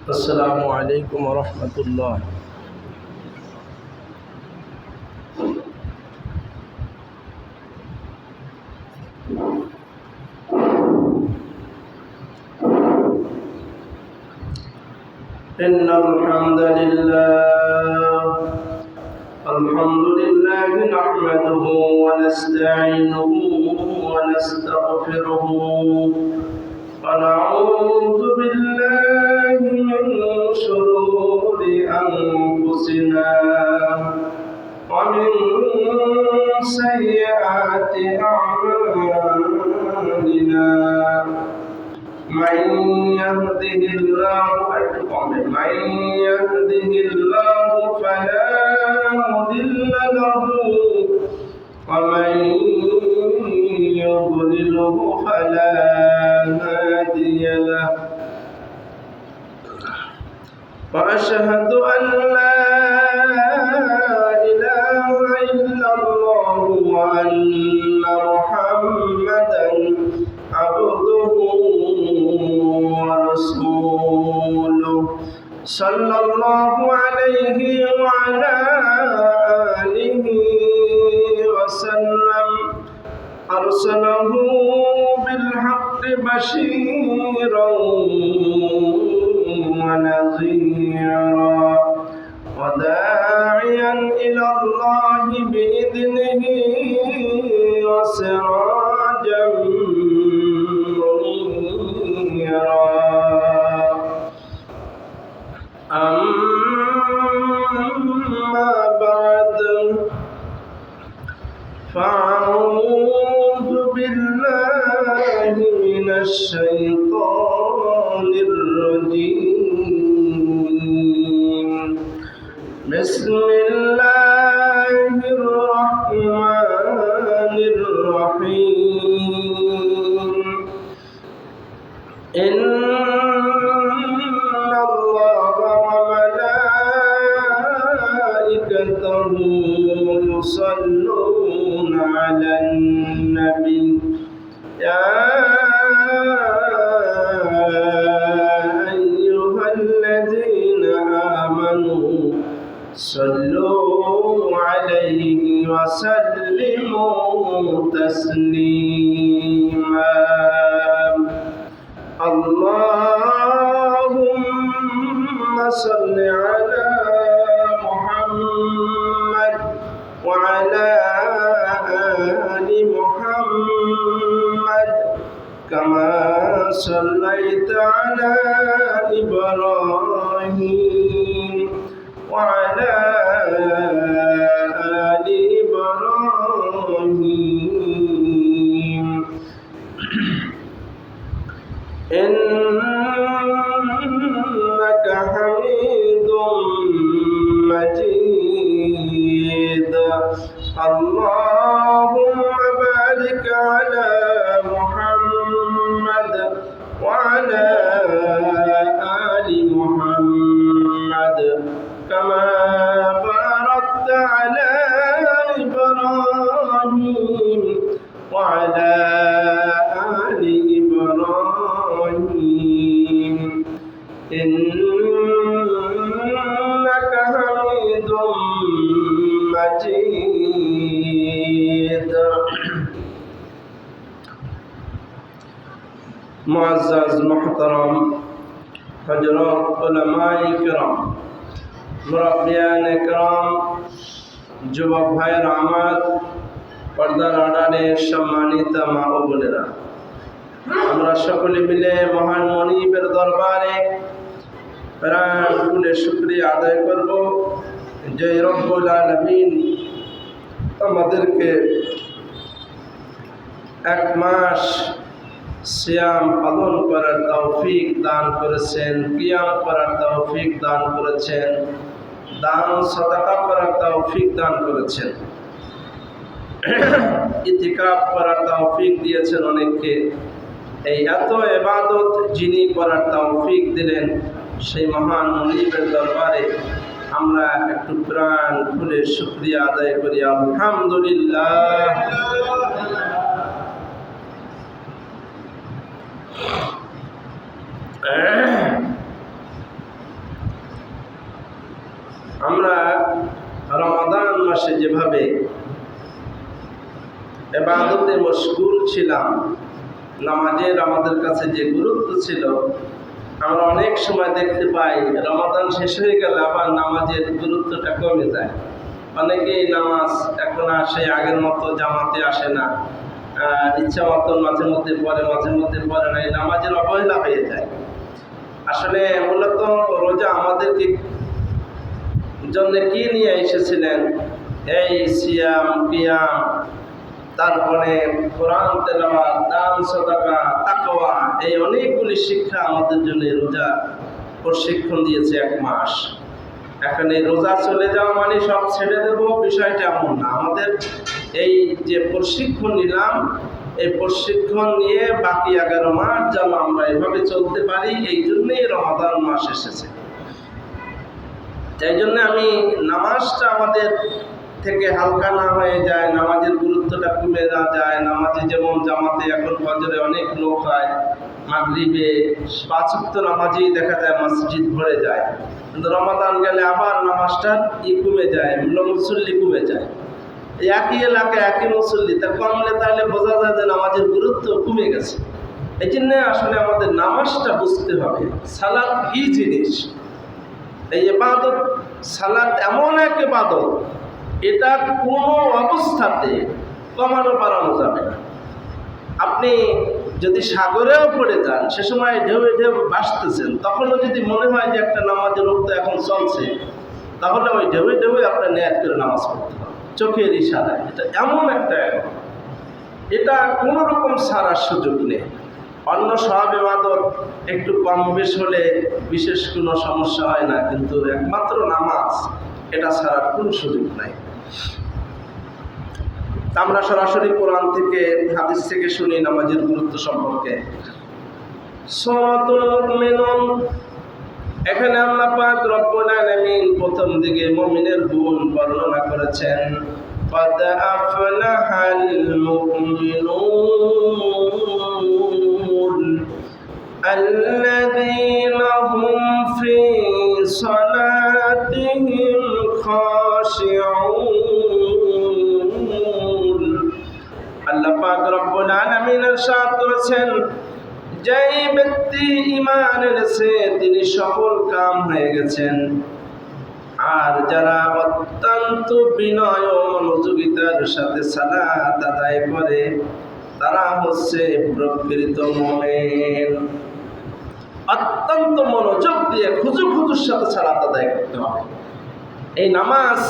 السلام عليكم ورحمة الله. إن الحمد لله نحمده ونستعينه ونستغفره ونعوذ بالله من شرور أنفسنا ومن سيئات أعمالنا. من يهده الله فلا مضل له ومن يضلله فلا هادي له. وأشهد أن لا إله إلا الله وأن محمدا عبده ورسوله صلى الله عليه وعلى آله وسلم. أرسله بالحق بشيرا ونذيرا وداعيا إلى الله بإذنه وسراجا منيرا. أما بعد فأعوذ بالله من الشيطان الرجيم. بسم الله الرحمن الرحيم. إن الله وملائكته يصلون على النبي يا أيها الذين آمنوا صلوا عليه وسلموا تسليما. اللهم صل على محمد وعلى آل محمد كما صليت على إبراهيم وعلى آل إبراهيم إنك حميد مجيد. اللهم بارك على محمد وعلى آل محمد كما باركت على إبراهيم وعلى آل إبراهيم إنك حميد مجيد. معزز محترم حضرات علماء کرام মুরব্বিয়ান کرام যুবক ভাইয়ের আমার পর্দার আড়ালে সম্মানিত মা ও বোনেরা, আমরা সকলে মিলে মহান মনিবের দরবারে প্রাণ খুলে শুকরিয়া আদায় করব যে রব্বুল আলামিন আমাদেরকে এক মাস সিয়াম পালন করার তৌফিক দান করেছেন, কিয়াম করার তৌফিক দান করেছেন, দান সাদাকা করার তৌফিক দান করেছেন, ইতিকাফ করার তৌফিক দিয়েছেন অনেককে। এই এত ইবাদত যিনি করার তৌফিক দিলেন সেই মহান মুনিবের দরবারে আমরা একটু প্রাণ খুলে শুকরিয়া আদায় করি। আলহামদুলিল্লাহ। আমরা রমাদান মাসে যেভাবে ইবাদতে মশগুল ছিলাম, নামাজের আমাদের কাছে যে গুরুত্ব ছিল, আমরা অনেক সময় দেখতে পাই রমাদান শেষ হয়ে গেলে আবার নামাজের গুরুত্বটা কমে যায়। অনেকেই নামাজ এখন আর সেই আগের মতো জামাতে আসে না, ইচ্ছা মতন মাঝে মধ্যে পড়ে, মাঝে মধ্যে পড়ে না, এই নামাজের অবহেলা হয়ে যায়। আসলে মূলত রোজা আমাদেরকে জন্য কি নিয়ে এসেছিলেন? এই সিয়াম, কিয়াম, তারপরে কোরআন তেলাওয়াত, দান সাদাকা, তাকওয়া, এই অনেকগুলি শিক্ষা আমাদের জন্য রোজা প্রশিক্ষণ দিয়েছে 1 মাস। এখন এই রোজা চলে যাওয়া মানে সব ছেড়ে দেব, বিষয়টা এমন না। আমাদের এই যে প্রশিক্ষণ নিলাম, এই প্রশিক্ষণ নিয়ে বাকি 11 মাস যেন আমরা এভাবে চলতে পারি, এই জন্যই রমাদান মাস এসেছে। তাই জন্য আমি নামাজটা আমাদের থেকে হালকা না হয়ে যায়, নামাজের গুরুত্বটা কমে না যায়। নামাজে যেমন জামাতে এখন ফজরে অনেক লোক হয়, মাগরিবে 5 ওয়াক্ত নামাজেই দেখা যায় মসজিদ ভরে যায়, কিন্তু রমাদান গেলে আবার নামাজটা কমে যায়, মুসল্লি কমে যায়। একই এলাকায় একই মুসল্লি, তা কমলে তাহলে বোঝা যায় যে নামাজের গুরুত্ব কমে গেছে। এই জন্য আসলে আমাদের নামাজটা বুঝতে হবে, সালাত কি জিনিস। এই ইবাদত, সালাত এমন এক ইবাদত, এটা কোনো অবস্থাতে কমানো বাড়ানো যাবে না। আপনি যদি সাগরেও পড়ে যান, সে সময় ঢেউ ঢেউ ভাসতেছেন, তখনও যদি মনে হয় যে একটা নামাজের রূপ এখন চলছে, তাহলে ওই ঢেউ ঢেউ আপনার নিয়ত করে নামাজ পড়তে হবে, চোখের ইশারায়। এটা এমন একটা, এটা কোনো রকম ছাড়ার সুযোগ নেই। অন্য সব ইবাদত একটু কম বেশ হলে বিশেষ কোনো সমস্যা হয় না, কিন্তু একমাত্র নামাজ, এটা ছাড়ার কোনো সুযোগ নাই। আমরা সরাসরি কোরআন থেকে, হাদিস থেকে শুনি নামাজের গুরুত্ব সম্পর্কে। সূরাতুল মুমিনুন, এখানে আল্লাহ পাক রব্বুল আলামিন প্রথম দিকে মুমিনের গুণ বর্ণনা করেছেন। قد أفلح المؤمنون الذين هم في صلاتهم خاشعون। আল্লাহ পাক রব্বুল আলামিন ইরশাদ করেছেন, যেই ব্যক্তি ঈমান এনেছে তিনি সফল কাম হয়ে গেছেন। আর যারা অত্যন্ত বিনয় ও মনোযোগিতার সাথে সালাত আদায় করে, তারা হচ্ছে প্রকৃত মুমিন। অত্যন্ত মনোযোগ দিয়ে খুজুর সাথে সালাত আদায় করতে হবে। এই নামাজ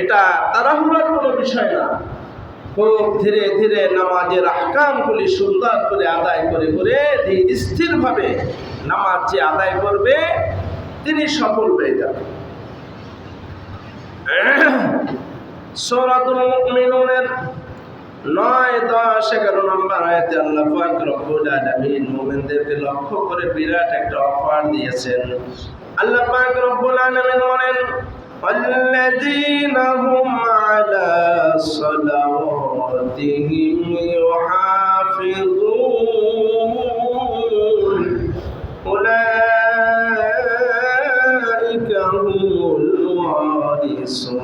এটা তাড়াহুড়োর কোনো বিষয় না। খুব ধীরে ধীরে নামাজের আহকামগুলি সুন্দর করে আদায় করে করে স্থিরভাবে নামাজ যে আদায় করবে, তিনি সফল হয়ে যাবেন। সূরাতুল মুমিনুনের 9, 10, 11 নম্বর আয়াতে আল্লাহ পাক রব্বুল আলামিন মুমিনদেরকে লক্ষ্য করে বিরাট একটা অফার দিয়েছেন। আল্লাহ পাক রব্বুল আলামিন বলেন, আল্লাযীনা হুম আলা সালাওয়াতিহিম ইউহাফিযুন উলাইকা হুমুল ওয়ারিসুন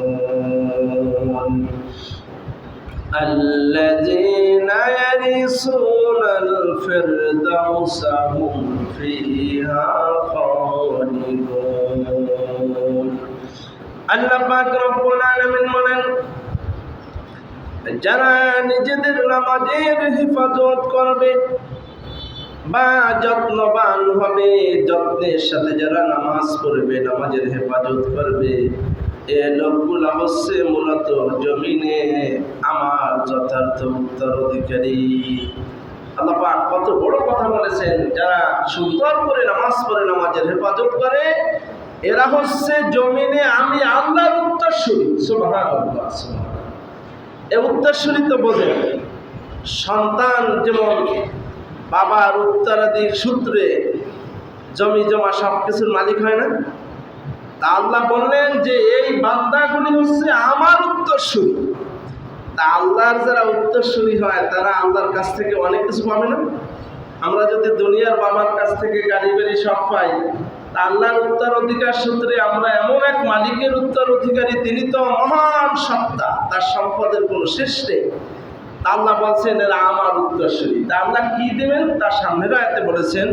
الذين يرثون الفردوس هم فيها خالدون। আল্লাহ পাক রব্বুল আলামিন বলেন, যারা নিজেদের নামাজের হেফাজত করবে বা যত্নবান হবে, যত্নের সাথে যারা নামাজ পড়বে, নামাজের হেফাজত করবে, এ লোকগুলো হচ্ছে মূলত জমিনে আমার যথার্থ উত্তরাধিকারী। আল্লাহ পাক কত বড় কথা বলেছেন, যারা সুন্দর করে নামাজ পড়ে, নামাজের হেফাজত করে, এরা হচ্ছে জমিনে আমি আল্লাহর উত্তরসূরি। সুবহানাল্লাহ, সুবহানাল্লাহ। এই উত্তরসূরি তো বোঝেন, সন্তান যেমন বাবার উত্তরাধির সূত্রে জমি জমা সব কিছুর মালিক হয় না, তা আল্লাহ বললেন যে এই বান্দাগুলি হচ্ছে আমার উত্তরসূরি। তা আল্লাহর যারা উত্তরসূরি হয়, তারা আল্লাহর কাছ থেকে অনেক কিছু পাবে না। আমরা যদি দুনিয়ার বাবার কাছ থেকে গাড়ি বাড়ি সব পাই, আল্লাহর উত্তরাধিকার সূত্রে আমরা এমন এক মালিকের উত্তরাধিকারী, তিনি তো মহান সত্তা, তার সম্পদের কোনো শেষ নেই। আল্লাহ বলছেন এরা আমার উত্তরসূরি। তা আল্লাহ কি দেবেন তার সামনের আয়াতে বলেছেন,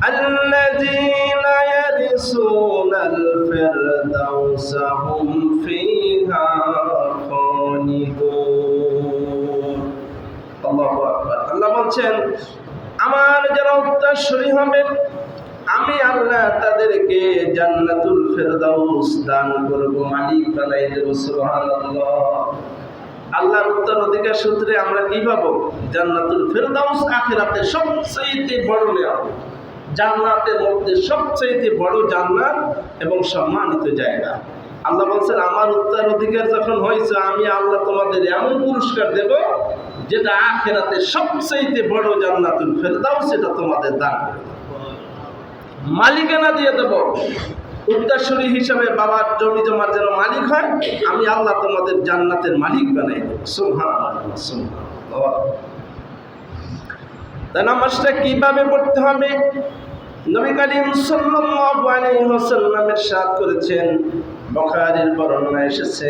আল্লাযীনা ইয়ারিসুনাল ফিরদাউসা হুম ফিহা খালিদুন। আল্লাহু আকবার। আল্লাহ বলছেন আমার যারা উত্তরসূরি হবে, আমি আল্লাহ তাদেরকে জান্নাতুল ফেরদাউস দান করব, মালিক বানাই দেব। সুবহানাল্লাহ। আল্লাহর উত্তরাধিকার সূত্রে আমরা কি পাবো? জান্নাতুল ফেরদাউস, আখিরাতে সবচেয়ে বড় নেয়ামত, জান্নাতের মধ্যে সবচেয়ে বড় জান্নাত এবং সম্মানিত জায়গা। আল্লাহ বলছেন আমার উত্তরাধিকার যখন হয়েছে, আমি আল্লাহ তোমাদের এমন পুরস্কার দেব যেটা আখিরাতে সবচেয়ে বড় জান্নাতুল ফেরদাউস, এটা তোমাদের দান করব, মালিকানা দিয়ে দেব। উত্তরসূরি হিসাবে বাবার জমি জমার যেন মালিক হয়, আমি আল্লাহ তোমাদের জান্নাতের মালিক বানাই দেব। সুবহানাল্লাহ, সুবহানাল্লাহ। তাই নামাজটা কিভাবে পড়তে হবে? নবী করিম সাল্লাল্লাহু আলাইহি ওয়াসাল্লাম ইরশাদ করেছেন, বুখারীর বর্ণনা এসেছে,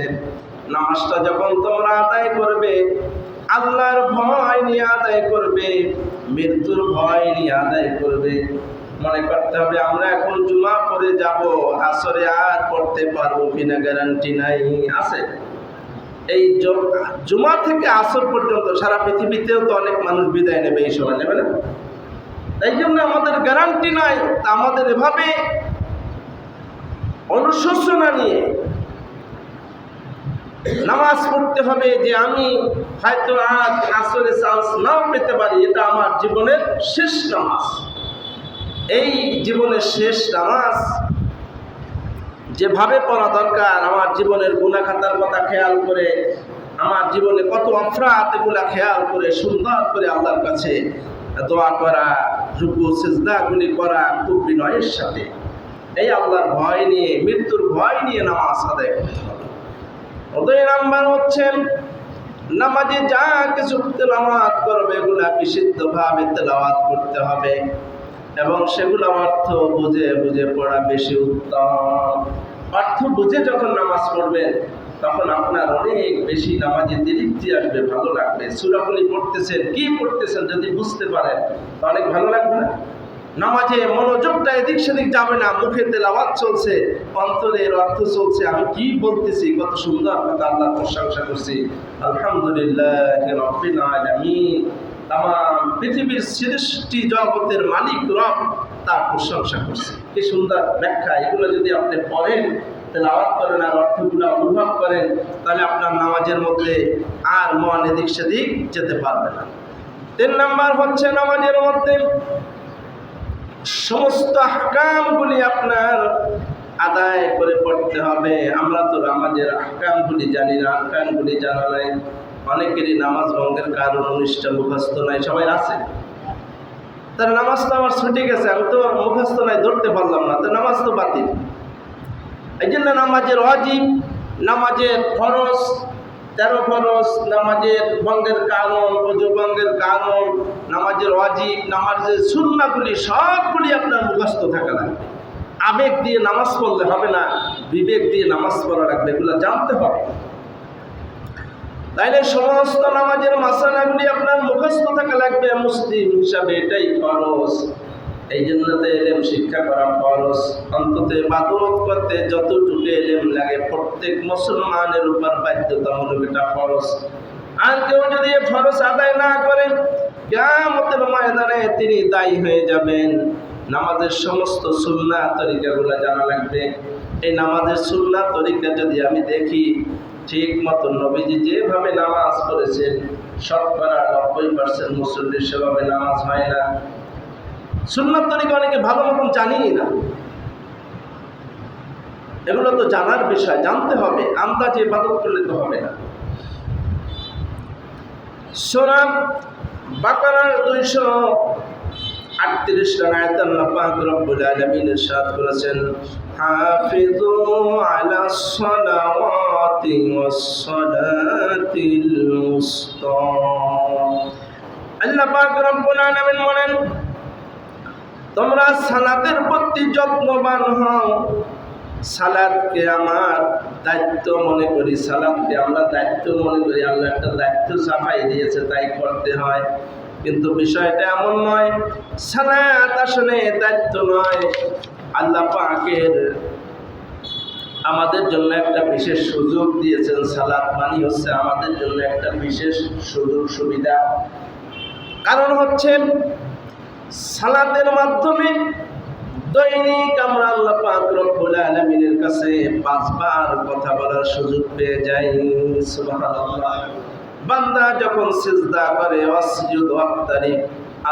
নামাজটা যখন তোমরা আদায় করবে, আল্লাহর ভয় নিয়ে আদায় করবে, মৃত্যুর ভয় নিয়ে আদায় করবে। মনে করতে হবে আমরা এখন জুমা পড়ে যাব, আসরে আর পড়তে পারবো কিনা গ্যারান্টি নাই। আছে এই জুমা থেকে আসর পর্যন্ত সারা পৃথিবীতেও তো অনেক মানুষ বিদায় নেবে, এই সময় নেবে না। এই জন্য আমাদের গ্যারান্টি নাই। আমাদের এভাবে অনুশোচনা নিয়ে নামাজ পড়তে হবে যে আমি হয়তো আজ আসরে চান্স নাও পেতে পারি, এটা আমার জীবনের শেষ নামাজ। এই জীবনের শেষ নামাজ যেভাবে পড়া দরকার, আমার জীবনের গুনাহ খাতার কথা খেয়াল করে, আমার জীবনে কত অপরাধ এগুলা খেয়াল করে সুন্দর করে আল্লাহর কাছে দোয়া করা, রুকু সিজদাগুলি করা খুব বিনয়ের সাথে, এই আল্লাহর ভয় নিয়ে, মৃত্যুর ভয় নিয়ে নামাজ আদায় করতে হবে। 2 নাম্বার হচ্ছে নামাজে যা কিছু তেলাওয়াত করবে এগুলা বিশুদ্ধভাবে তেলাওয়াত করতে হবে এবং সেগুলো অর্থ বুঝে বুঝে পড়া বেশি উত্তম। অর্থ বুঝে যখন নামাজ পড়বেন তখন আপনার অনেক বেশি নামাজে তৃপ্তি আসবে, ভালো লাগবে। সূরাগুলি পড়তেছেন, কি পড়তেছেন যদি বুঝতে পারেন অনেক ভালো লাগবে না? নামাজে মনোযোগটা এদিক সেদিক যাবে না, মুখে তেলাওয়াত চলছে, অন্তরের অর্থ চলছে, আমি কি বলতেছি, কত সুন্দর কথা আল্লাহর প্রশংসা করছি, আলহামদুলিল্লাহি রাব্বিল আলামিন। তামাম পৃথিবীর সৃষ্টি জগতের মালিক রব, তার প্রশংসা করছে। কি সুন্দর ব্যাখ্যা! এগুলো যদি আপনি পড়েন, তেলাওয়াত করেন আর অর্থগুলো অনুভব করেন, তাহলে আপনার নামাজের মধ্যে আর মন এদিক সেদিক যেতে পারবে না। 3 নাম্বার হচ্ছে নামাজের মধ্যে সমস্ত আহকামগুলি আপনার আদায় করে পড়তে হবে। আমরা তো নামাজের আহকামগুলি জানি না, আহকামগুলি জানা নাই। অনেকেরই নামাজ ভঙ্গের কারণ 19টা মুখস্থ নাই। সবাই আছে, তার নামাজ তো আমার ছুটে গেছে, আমি তো মুখস্থ নাই, ধরতে পারলাম না, তো নামাজ তো বাতিল। এই জন্য নামাজের ওয়াজিব, নামাজের ফরজ, 13 ফরজ, নামাজের ভঙ্গের কারণ, ওযু ভঙ্গের কারণ, নামাজের ওয়াজিব, নামাজের সুন্নাহগুলি সবগুলি আপনার মুখস্থ থাকা লাগবে। আবেগ দিয়ে নামাজ পড়লে হবে না, বিবেক দিয়ে নামাজ পড়া লাগবে, এগুলো জানতে হবে। তাইলে সমস্ত নামাজের মাসালাগুলি আপনার মুখস্থ থাকা লাগবে। মুসলিম হিসাবে এটাই ফরজ। এই জন্য তো এলেম শিক্ষা করা ফরজ। অন্তত ইবাদত করতে যতটুকু এলেম লাগে প্রত্যেক মুসলমানের উপর বাধ্যতামূলক, এটা ফরজ। আর কেউ যদি এই ফরজ আদায় না করে, কিয়ামতের ময়দানে তিনি দায়ী হয়ে যাবেন। নামাজের সমস্ত সুন্নাহ তরিকাগুলো জানা লাগবে। এই নামাজের সুন্নাহ তরিকা যদি আমি দেখি, ঠিক মতো নবীজি যেভাবে নামাজ পড়েছেন, শতকরা 90% মুসল্লির সেভাবে নামাজ হয় না। সুন্নাত তরিকা অনেকে ভালো মতন জানিই না। এগুলো তো জানার বিষয়, জানতে হবে। আন্দাজে ইবাদত করলে তো হবে না। সূরা বাকারার 238 নং আয়াতে আল্লাহ পাক রব্বুল আলামিন ইরশাদ করেছেন, হাফিজু আলাস সালাওয়াতি ওয়াস সালাতিল উসতা। আল্লাহ পাক রব্বুল আলামিন বলেন, তোমরা সালাতের প্রতি যত্নবান হও। সালাতকে আমার দায়িত্ব মনে করি, সালাতকে আমরা দায়িত্ব মনে করি। আল্লাহ একটা দায়িত্ব চাপাই দিয়েছে, তাই করতে হয়। কিন্তু বিষয়টা এমন নয়, সালাত আসলে দায়িত্ব নয়। আল্লাহ পাকের আমাদের জন্য একটা বিশেষ সুযোগ দিয়েছেন। সালাত মানে হচ্ছে আমাদের জন্য একটা বিশেষ সুযোগ সুবিধা। কারণ হচ্ছে সালাতের মাধ্যমে দৈনিক আমরা আল্লাহ পাক রব্বুল আলামিনের কাছে 5 বার কথা বলার সুযোগ পেয়ে যাই। সুবহানাল্লাহ। বান্দা যখন সিজদা করে, ওয়াসজুদ ওয়াক্তারিব,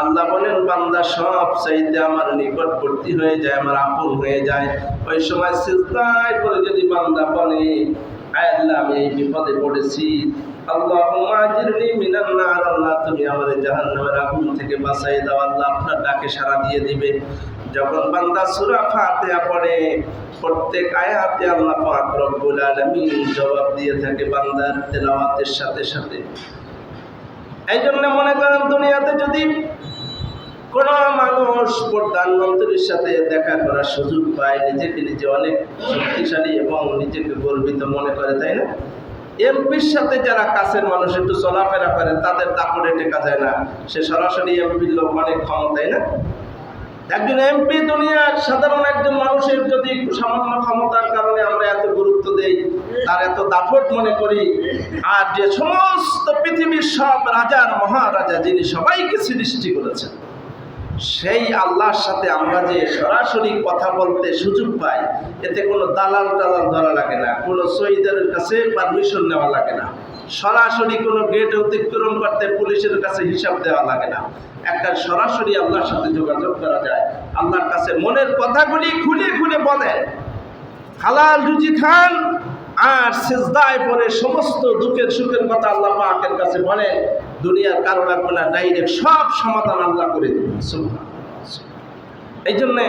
আল্লাহ বলেন বান্দা সব চাইতে আমার নিকটবর্তী হয়ে যায়, আমার আপন হয়ে যায়। ওই সময় সিজদায় করে যদি বান্দা বলে, আয় আল্লাহ আমি এই বিপদে পড়েছি, আল্লাহুম্মা আজিরনি মিনান নার, আল্লাহ তুমি আমারে জাহান্নামের আগুন থেকে বাঁচাই দাও, আল্লাহ আপনার ডাকে সাড়া দিয়ে দিবে। যখন বান্দা সূরা ফাতিহা পড়ে, প্রত্যেক আয়াতে আল্লাহ পাক রব্বুল আলামিন জবাব দিয়ে থাকে বান্দার তেলাওয়াতের সাথে সাথে। এই জন্য মনে করেন দুনিয়াতে যদি কোনো মানুষ প্রধানমন্ত্রীর সাথে দেখা করার সুযোগ পায়, নিজেকে নিজে অনেক শক্তিশালী এবং নিজেকে গর্বিত মনে করে, তাই না? এমপির সাথে যারা কাছের মানুষ একটু চলাফেরা করে, তাদের দাপটে টেকা যায় না। সে সরাসরি এমপির লোক, অনেক ক্ষমতা, তাই না? একজন এমপি দুনিয়ার সাধারণ একজন মানুষের যদি সামান্য ক্ষমতার কারণে আমরা এত গুরুত্ব দেই, তার এত দাপট মনে করি, আর যে সমস্ত পৃথিবীর সব রাজার মহারাজা যিনি সবাইকে সৃষ্টি করেছেন, সেই আল্লাহর সাথে আমরা যে সরাসরি কথা বলতে সুযোগ পাই, এতে কোনো দালাল টালাল ধরা লাগে না, কোনো শহীদের কাছে পারমিশন নেওয়া লাগে না, সরাসরি কোনো গেট অতিক্রম করতে পুলিশের কাছে হিসাব দেওয়া লাগে না। একটা সরাসরি আল্লাহর সাথে যোগাযোগ করা যায়। আল্লাহর কাছে মনের কথাগুলি খুলে খুলে বলেন, হালাল রুজি খান, আর সিজদায় পড়ে সমস্ত দুঃখের সুখের কথা আল্লাহ পাকের কাছে বলেন। দুনিয়ার কারো লাগবে না, ডাইরেক্ট সব সমাধান আল্লাহ করে দেবেন। এই জন্যে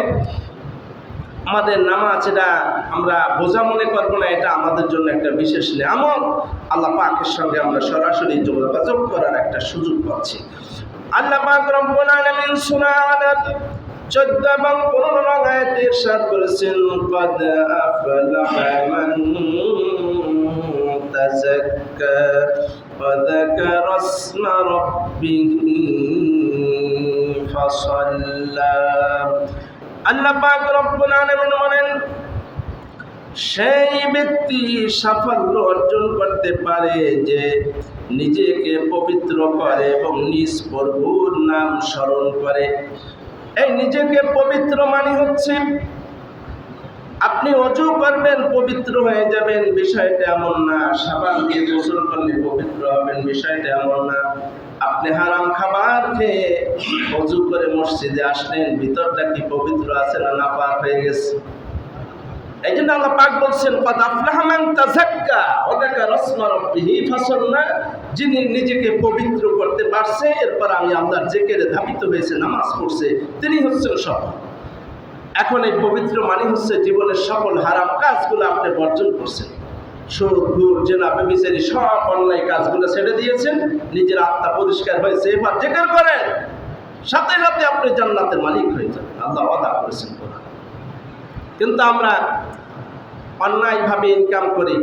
আমাদের নামাজ, এটা আমরা বোঝা মনে করবো না, এটা আমাদের জন্য একটা বিশেষ নিয়ামত। আল্লাহ পাকের সঙ্গে আমরা সরাসরি যোগাযোগ করার একটা সুযোগ পাচ্ছি। আল্লাহ পাক রব্বুল আলামিন সূরা আলাদ 14 এবং 15 আয়াতে ইরশাদ করেছেন, ক্বাদ আফলাহা মান তাযাক্কা ওয়া যাকারা ইসমা রাব্বিহি ফাসাল্লা। আল্লাহ পাক রব্বুল আলামিন বলেন, সেই ব্যক্তি সাফল্য অর্জন করতে পারে যে নিজেকে পবিত্র করে এবং নিজ প্রভুর নাম স্মরণ করে। এই নিজেকে পবিত্র মানে হচ্ছে আপনি ওযু করবেন, পবিত্র হয়ে যাবেন, বিষয়টা এমন না। সাবান দিয়ে গোসল করলে পবিত্র হবেন, বিষয়টা এমন না। আপনি হারাম খাবার খেয়ে ওযু করে মসজিদে আসলেন, ভিতরটা কি পবিত্র আছে না নাপাক হয়ে গেছে? এই জন্য আল্লাহ পাক বলছেন, ক্বাদ আফলাহা মান তাযাক্কা ওয়া যাকারা ইসমা রাব্বিহি ফাসাল্লা। যিনি নিজেকে পবিত্র করতে পারছে, এরপর আমি আল্লাহর জিকিরে ধাবিত হয়েছে, নামাজ পড়ছে, তিনি হচ্ছেন সফল। এখন এই পবিত্র মানে হচ্ছে জীবনের সকল হারাম কাজগুলো আপনি বর্জন করছেন। সুদ, ঘুষ, জেনা, ব্যভিচারী সব অন্যায় কাজগুলো ছেড়ে দিয়েছেন, নিজের আত্মা পরিষ্কার হয়েছে। এবার জিকির করেন, সাথে সাথে আপনি জান্নাতের মালিক হয়ে যাবেন, আল্লাহ ওয়াদা করেছেন কোরআনে। কিন্তু আমরা অন্যায়ভাবে ইনকাম করি,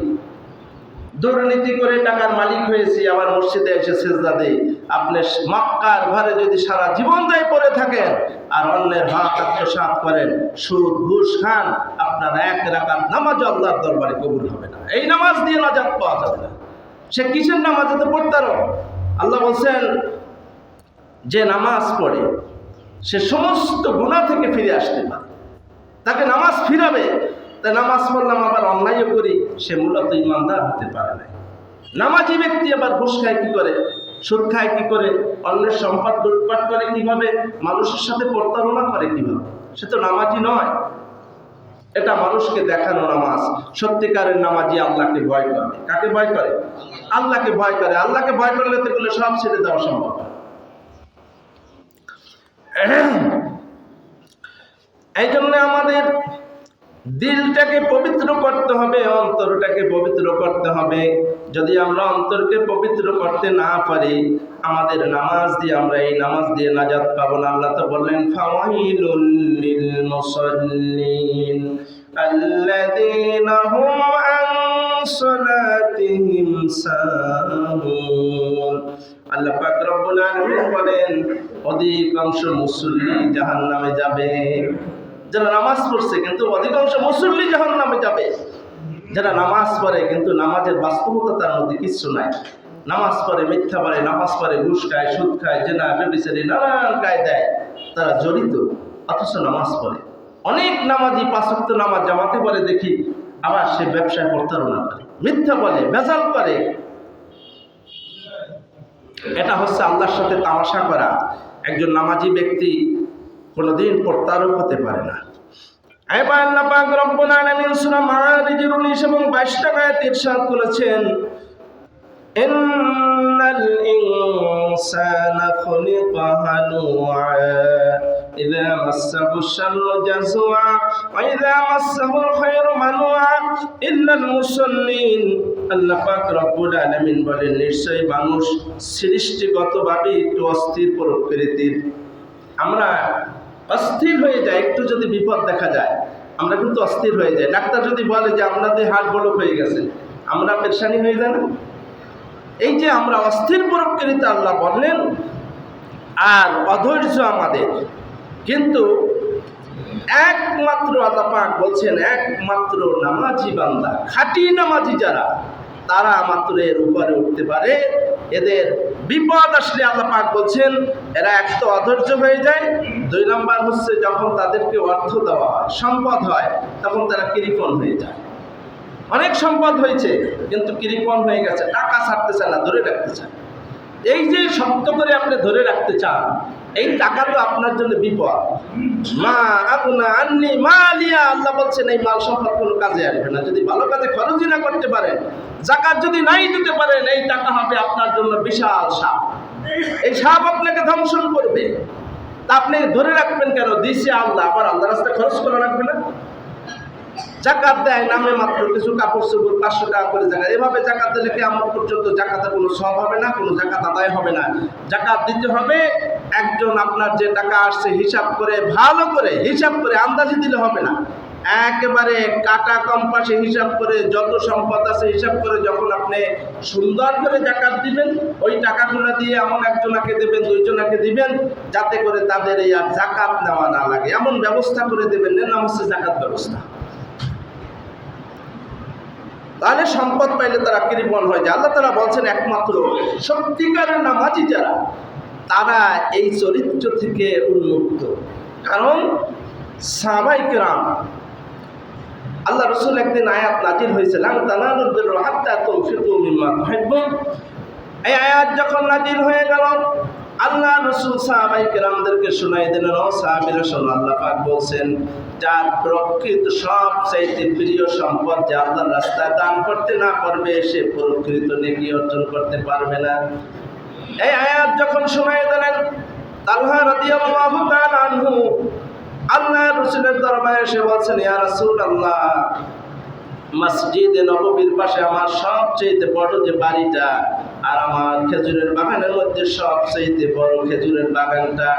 দুর্নীতি করে টাকার মালিক হয়েছি, আবার মসজিদে এসে সিজদা দেই। আপনি মক্কার ঘরে যদি সারা জীবন দায় পড়ে থাকেন আর অন্যের হক আত্মসাৎ করেন, সুদ ঘুষ খান, আপনার 1 রাকাত নামাজ আল্লাহর দরবারে কবুল হবে না। এই নামাজ দিয়ে নাজাত পাওয়া যাবে না। সে কিসের নামাজ? এত পড়তারও। আল্লাহ বলছেন, যে নামাজ পড়ে সে সমস্ত গুনাহ থেকে ফিরে আসতে পারে, তাকে নামাজ ফিরাবে। তাই নামাজ পড়লাম আবার অন্যায়ও করি, সে মূলত ইমানদার হতে পারে না। নামাজি ব্যক্তি আবার ঘুষ খায় কি করে, সুদ খায় কি করে, অন্যের সম্পদ লুটপাট করে কিভাবে, মানুষের সাথে প্রতারণা করে কিভাবে, সে তো নামাজি নয়। এটা মানুষকে দেখানো নামাজ। সত্যিকারের নামাজি আল্লাহকে ভয় করে। কাকে ভয় করে? আল্লাহকে ভয় করে। আল্লাহকে ভয় করলে তো এগুলো সব ছেড়ে দেওয়া সম্ভব। এই জন্য আমাদের দিলটাকে পবিত্র করতে হবে, অন্তরটাকে পবিত্র করতে হবে। যদি আমরা অন্তরকে পবিত্র করতে না পারি, আমাদের নামাজ দিয়ে আমরা এই নামাজ দিয়ে নাজাত পাবো না। আল্লাহ তো বললেন ফাওয়াইলুল লিল মুসাল্লিন আল্লাযীনা হুম আন সালাতিহিম সাহুন। আল্লাহ পাক রব্বুল আলামিন বলেন অধিকাংশ মুসল্লি জাহান্নামে যাবে। যারা নামাজ পড়ছে কিন্তু অধিকাংশ মুসল্লি জাহান্নামে যাবে। যারা নামাজ পড়ে কিন্তু নামাজের বাস্তবতা তার মধ্যে কিছু নাই। নামাজ পড়ে, মিথ্যা পড়ে, নামাজ পড়ে, ঘুষ খায়, সুদ খায়, জেনা, ব্যভিচারী, নানান কায়দায় তারা জড়িত, অথচ নামাজ পড়ে। অনেক নামাজি পাঁচ ওয়াক্ত নামাজ জামাতে পড়ে দেখি, আবার সে ব্যবসায় প্রতারণা করে, মিথ্যা বলে, ভেজাল করে। এটা হচ্ছে আল্লাহর সাথে তামাশা করা। একজন নামাজি ব্যক্তি কোনোদিন প্রতারক হতে পারে না। এবার আল্লাহ পাক রব্বুল আলামিন সূরা মাআরিজের 19 এবং 22 আয়াতে ইরশাদ করেছেন ইন্নাল ইনসানা খুলিকা হালুআ ইযা মাসসাহু শাররু জাযুআ ওয়া ইযা মাসসাহুল খায়রু মানুআ ইল্লাল মুসাল্লিন। আল্লাহ পাক রব্বুল আলামিন বলেন নিশ্চয়ই মানুষ সৃষ্টিগতভাবে একটু অস্থির প্রকৃতির। আমরা অস্থির হয়ে যায়, একটু যদি বিপদ দেখা যায় আমরা কিন্তু অস্থির হয়ে যাই। ডাক্তার যদি বলে যে আপনাদের হার্ট ব্লক হয়ে গেছে, আমরা পেরেশানি হয়ে যায় না? এই যে আমরা অস্থির প্রকৃতি আল্লাহ বললেন, আর অধৈর্য আমাদের। কিন্তু একমাত্র আল্লাহ পাক বলছেন একমাত্র নামাজি বান্দা, খাঁটি নামাজি যারা, তারা মাত্র এর উপরে উঠতে পারে। এদের বিপদ আসলে আল্লাহ পাক বলছেন এরা এক তো অধৈর্য হয়ে যায়, 2 নাম্বার হচ্ছে যখন তাদেরকে অর্থ দেওয়া হয়, সম্পদ হয়, তখন তারা কৃপণ হয়ে যায়। অনেক সম্পদ হয়েছে কিন্তু কৃপণ হয়ে গেছে, টাকা ছাড়তে চায় না, ধরে রাখতে চায়। এই যে শক্ত করে আপনি ধরে রাখতে চান, এই টাকা তো আপনার জন্য বিপদ। মা আগুনা আন্নি মালিয়া, আল্লাহ বলছেন এই মাল সম্পদ কোনো কাজে আসবে না। যদি ভালো কাজে খরচই না করতে পারেন, যাকাত যদি নাই দিতে পারেন, এই টাকা হবে আপনার জন্য বিশাল সাপ। এই সাপ আপনাকে ধ্বংসন করবে। তা আপনি ধরে রাখবেন কেন? দিছে আল্লাহ, আবার আল্লাহ রাস্তায় খরচ করা লাগবে না? জাকাত দেয় নামে মাত্র কিছু কাপড় চোপড় 500 টাকা করে জাকাত। এভাবে জাকাত দিলে কিয়ামত পর্যন্ত জাকাতের কোনো সওয়াব হবে না, কোনো জাকাত আদায় হবে না। জাকাত দিতে হবে একজন আপনার যে টাকা আসছে হিসাব করে, ভালো করে হিসাব করে, আন্দাজি দিলে হবে না। একেবারে কাটা কম্পাসে হিসাব করে, যত সম্পদ আছে হিসাব করে যখন আপনি সুন্দর করে জাকাত দিবেন, ওই টাকাগুলো দিয়ে এমন একজনকে দেবেন, 2 জনকে দিবেন, যাতে করে তাদের এই আর জাকাত নেওয়া না লাগে, এমন ব্যবস্থা করে দেবেন। এর নাম হচ্ছে জাকাত ব্যবস্থা। তাহলে সম্পদ পাইলে তারা কৃপণ হয়ে যায়। আল্লাহ তাআলা বলছেন একমাত্র সত্যিকারের নামাজি যারা, তারা এই চরিত্র থেকে উন্মুক্ত। কারণ সাহাবায়ে কেরাম, আল্লাহ রাসূল একদিন আয়াত নাজিল হয়েছে লান তানালুল বিররা হাত্তা তুনফিকু মিম্মা তুহিব্বুন। এই আয়াত যখন নাজিল হয়ে গেল, আল্লাহ রাসূল সাহাবায়ে কেরামদেরকে শোনাই দিলেন, ও সাহাবীরা শোনো, আল্লাহ পাক বলছেন যার প্রকৃত সবচাইতে প্রিয় সম্পদ যে আল্লাহর রাস্তায় দান করতে না পারবে, সে প্রকৃত নেকি অর্জন করতে পারবে না। এই আয়াত যখন শোনাই দিলেন, তালহা রাদিয়াল্লাহু তাআলা আনহু আল্লাহ রাসূলের দরবারে এসে বলছেন, ইয়া রাসূলুল্লাহ, মসজিদে নববীর পাশে আমার সবচেয়ে বড় যে বাড়িটা, আর আমার খেজুরের বাগানের মধ্যে সবচেয়ে বড় খেজুরের বাগানটা,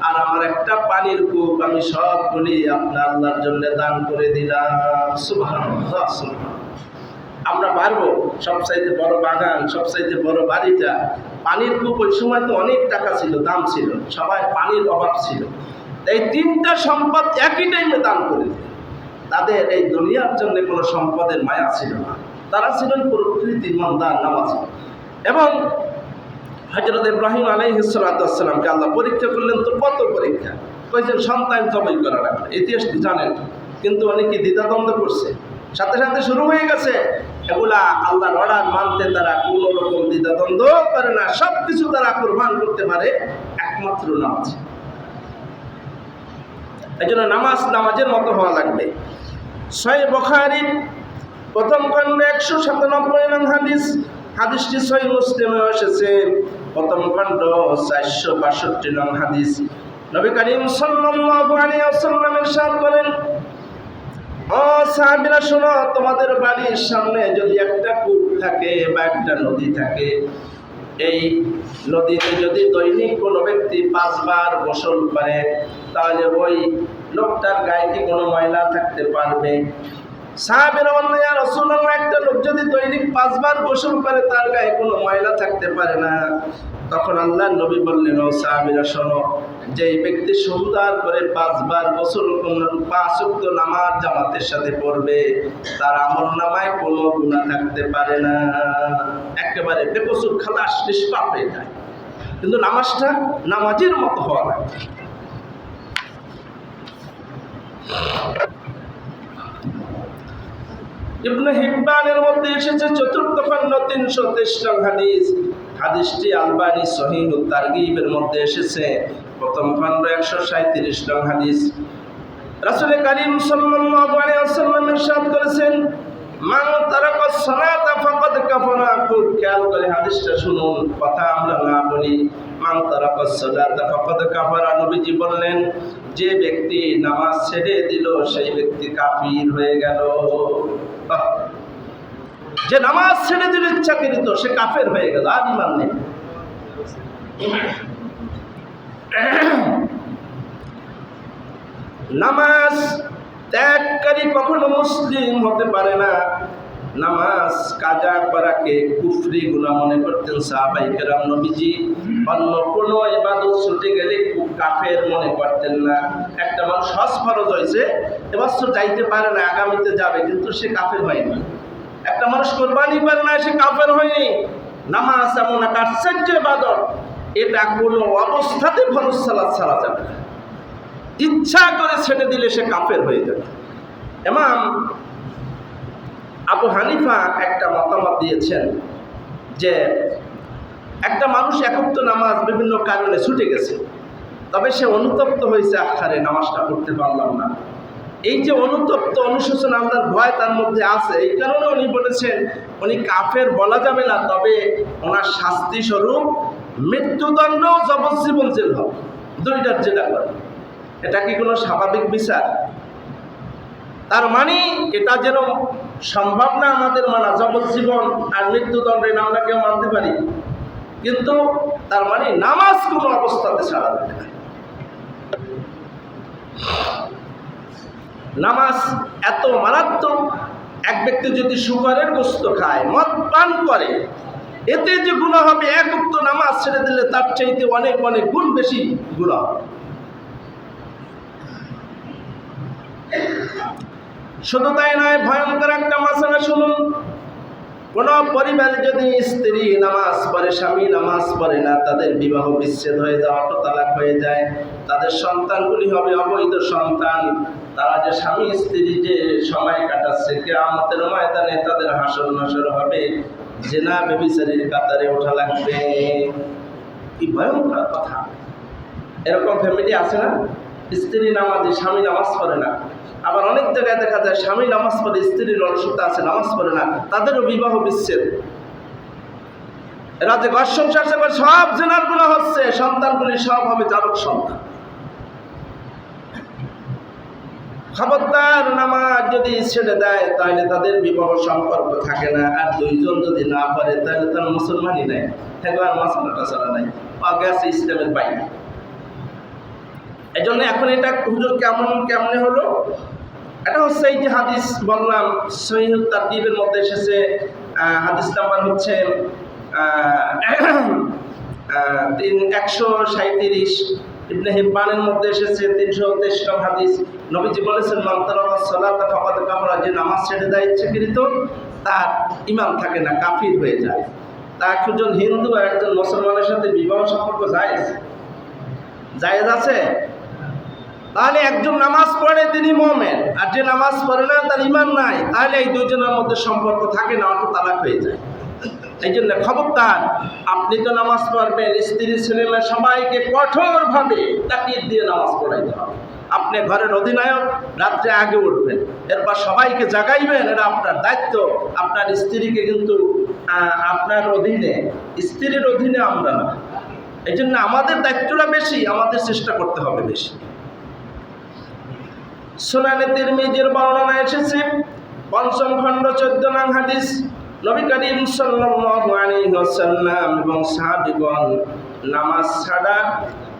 আর আমার একটা পানির কূপ, আমি সবগুলি আপনার আল্লাহর জন্য দান করে দিলাম। সুবহানাল্লাহ। আমরা পারবো সবচাইতে বড় বাগান, সবচাইতে বড় বাড়িটা, পানির কূপ? ওই সময় তো অনেক টাকা ছিল, দাম ছিল, সবাই পানির অভাব ছিল। এই 3টা সম্পদ একই টাইমে দান করে দিল। তাদের এই দুনিয়ার জন্য কোনো সম্পদের মায়া ছিল না, তারা ছিলেন প্রকৃতির ইমানদার নামাজি। এবং হযরত ইব্রাহিম আলাইহিস সালামকে আল্লাহ পরীক্ষা করলেন। তো কত পরীক্ষা, কয়েকজন সন্তান জবাই করা লাগবে, ইতিহাসটি জানেন। কিন্তু অনেকে দ্বিধাদ্বন্দ্ব করছে, সাথে সাথে শুরু হয়ে গেছে। এগুলা আল্লাহর অর্ডার মানতে তারা কোনো রকম দ্বিধাদ্বন্দ্ব করে না, সবকিছু তারা কুরবান করতে পারে একমাত্র নামাজ। এই জন্য নামাজের মতো হওয়া লাগবে। সহিহ বুখারী প্রথম খণ্ড 197 নং হাদিস, হাদিসটি সহিহ মুসলিমে এসেছে প্রথম খণ্ড 462 নং হাদিস। নবী করিম সাল্লাল্লাহু আলাইহি ওয়াসাল্লাম ইরশাদ করেন, ও সাহাবীরা শোনো, তোমাদের বাড়ির সামনে যদি একটা কূপ থাকে বা একটা নদী থাকে, এই নদীতে যদি দৈনিক কোনো ব্যক্তি 5 বার গোসল করে, তাহলে ওই লোকটার গায়ে কি কোনো ময়লা থাকতে পারবে? সাহাবীরা বললেন, ইয়া রাসূলুল্লাহ, একটা লোক যদি দৈনিক 5 বার গোসল করে তার গায়ে কোনো ময়লা থাকতে পারে না। তখন আল্লাহর নবী বললেন, ও সাহাবীরা শোনো, যেই ব্যক্তি সুন্দর করে 5 বার গোসল 5 ওয়াক্ত নামাজ জামাতের সাথে পড়বে, তার আমলনামায় কোনো গুনাহ থাকতে পারে না, একেবারে বেকসুর খালাস নিষ্পাপ হয়ে যায়। কিন্তু নামাজটা নামাজের মতো হওয়া লাগবে। ইবনে হিব্বানের মধ্যে এসেছে 4th খণ্ড 323 নং হাদিস। হাদিসটি আলবানী সহিহুত তারগীবের মধ্যে এসেছে, প্রথম খণ্ড 137 নং হাদিস। রাসূল কারীম সাল্লাল্লাহু আলাইহি ওয়াসাল্লাম ইরশাদ করেছেন, মান তারাকা সালাতা ফাকাদ কাফারা। খুব খেয়াল করে হাদিসটা শুনুন, কথা আমরা না বলি। মান তারাকা সালাতা ফাকাদ কাফারা, নবীজি বললেন, যে ব্যক্তি নামাজ ছেড়ে দিল সেই ব্যক্তি কাফির হয়ে গেল। যে নামাজ ছেড়ে দিল ইচ্ছাকৃত, সে কাফের হয়ে গেল, আর ঈমান নেই। নামাজ ত্যাগকারী কখনো মুসলিম হতে পারে না। নামাজ কাজা করাকে কুফরি গুনাহ মনে করতেন সাহাবায়ে কেরাম। নবীজি অন্য কোনো ইবাদত ছুটে গেলে কাফের মনে করতেন না। একটা মানুষ হজ ফরজ হয়েছে, এবছর যাইতে পারে না, আগামীতে যাবে, কিন্তু সে কাফের হয়নি। একটা মানুষ কোরবানি করে না, সে কাফের হয়নি। নামাজ এমন একটা আশ্চর্য ইবাদত, এটা কোনো অবস্থাতে ফরজ সালাত ছাড়া যাবে না। ইচ্ছা করে ছেড়ে দিলে সে কাফের হয়ে যাবে। ইমাম আবু হানিফা একটা মতামত দিয়েছেন যে একটা মানুষ একত্র নামাজ বিভিন্ন কারণে ছুটে গেছে, তবে সে অনুতপ্ত হয়েছে, আখারে নামাজটা পড়তে পারলাম না। এই যে অনুতপ্ত, অনুশোচনা, আল্লাহর ভয় তার মধ্যে আছে, এই কারণে উনি বলেছেন উনি কাফের বলা যাবে না, তবে ওনার শাস্তি স্বরূপ মৃত্যুদণ্ড, যাবজ্জীবন জেল হবে, দুইটার যেটা করে। এটা কি কোনো স্বাভাবিক বিচার? তার মানে এটা যেন সম্ভব না আমাদের মানা, যাবজ্জীবন আর মৃত্যুদণ্ডের আমরা কেউ মানতে পারি, কিন্তু তার মানে নামাজ কোনো অবস্থাতে ছাড়া যাবে না। নামাজ এত মারাত্মক, এক ব্যক্তি যদি শুকরের গোশত খায়, মদ পান করে, এতে যে গুনাহ হবে, এক ওয়াক্ত নামাজ ছেড়ে দিলে তার চাইতে অনেক অনেক গুণ বেশি গুনাহ। শুধু তাই নয়, ভয়ঙ্কর একটা মাসালা শুনুন। কোন পরিবারে যদি স্ত্রী নামাজ পড়ে, স্বামী নামাজ পড়ে না, তাদের বিবাহ বিচ্ছেদ হয়ে যায়, অটো তালাক হয়ে যায়। তাদের সন্তানগুলি হবে অবৈধ সন্তান। তারা যে স্বামী স্ত্রী যে সময় কাটাচ্ছে, কিয়ামতের ময়দানে তাদের হাসর নাসর হবে, জিনা ব্যভিচারীর কাতারে ওঠা লাগবে। কি ভয়ঙ্কর কথা! এরকম ফ্যামিলি আছে না? স্ত্রী নামাজি, স্বামী নামাজ পড়ে না। আবার অনেক জায়গায় দেখা যায় স্বামী নামাজ পড়ে, স্ত্রীর অলসতা আছে, নামাজ পড়ে না, তাদেরও বিবাহ বিচ্ছেদ। এরা যে ঘর সংসার করে সব জিনার গুনাহ হচ্ছে, সন্তানগুলি সব হবে জারক সন্তান। খবরদার, নামাজ যদি ছেড়ে দেয় তাহলে তাদের বিবাহ সম্পর্ক থাকে না। আর দুইজন যদি না পারে তাহলে তার মুসলমানই নাই, আর মাসালাটা ছাড়া নাই, আগে আছে ইসলামের বাইরে। এই জন্য এখন এটা হুজুর কেমনে হলো? এটা হচ্ছে এই যে হাদিস বললাম, সহিহ তারগীবের মধ্যে এসেছে, হাদিস নাম্বার হচ্ছে 137। ইবনে হিব্বানের মধ্যে এসেছে 323 নং হাদিস। নবীজি বলেছেন, মান তারাকা সালাতা ফাকাদ কাফারা, যে নামাজ ছেড়ে দেয় ইচ্ছাকৃত, তার ঈমান থাকে না, কাফির হয়ে যায়। তা একজন হিন্দু আর একজন মুসলমানের সাথে বিবাহ সম্পর্ক জায়েজ আছে? তাহলে একজন নামাজ পড়ে তিনি মুমিন, আর যে নামাজ পড়ে না তার ঈমান নাই, তাহলে এই দুইজনের মধ্যে সম্পর্ক থাকে না, অটো তালাক হয়ে যায়। এই জন্য খবরদার, আপনি তো নামাজ পড়বেন, স্ত্রী ছেলেমেয়ে সবাইকে কঠোরভাবে তাকিদ দিয়ে নামাজ পড়াইতে হবে। আপনি ঘরের অধিনায়ক, রাত্রে আগে উঠবেন, এরপর সবাইকে জাগাইবেন, এটা আপনার দায়িত্ব। আপনার স্ত্রীকে কিন্তু আপনার অধীনে, স্ত্রীর অধীনে আমরা না। এই জন্য আমাদের দায়িত্বটা বেশি, আমাদের চেষ্টা করতে হবে বেশি। সুনানে তিরমিজির বর্ণনা এসেছে ৫ম খণ্ড ১৪ নং হাদিস, নবী করিম সাল্লাল্লাহু আলাইহি ওয়াসাল্লাম এবং সাহাবীগণ নামাজ ছাড়া